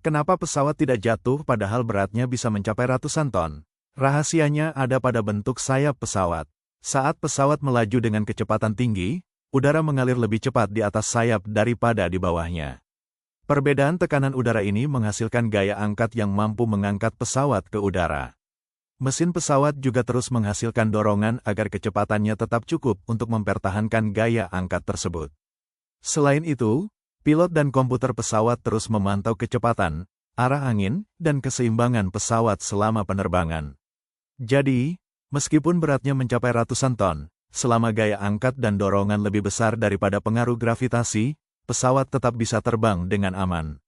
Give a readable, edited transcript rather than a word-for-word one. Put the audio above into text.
Kenapa pesawat tidak jatuh padahal beratnya bisa mencapai ratusan ton? Rahasianya ada pada bentuk sayap pesawat. Saat pesawat melaju dengan kecepatan tinggi, udara mengalir lebih cepat di atas sayap daripada di bawahnya. Perbedaan tekanan udara ini menghasilkan gaya angkat yang mampu mengangkat pesawat ke udara. Mesin pesawat juga terus menghasilkan dorongan agar kecepatannya tetap cukup untuk mempertahankan gaya angkat tersebut. Selain itu, pilot dan komputer pesawat terus memantau kecepatan, arah angin, dan keseimbangan pesawat selama penerbangan. Jadi, meskipun beratnya mencapai ratusan ton, selama gaya angkat dan dorongan lebih besar daripada pengaruh gravitasi, pesawat tetap bisa terbang dengan aman.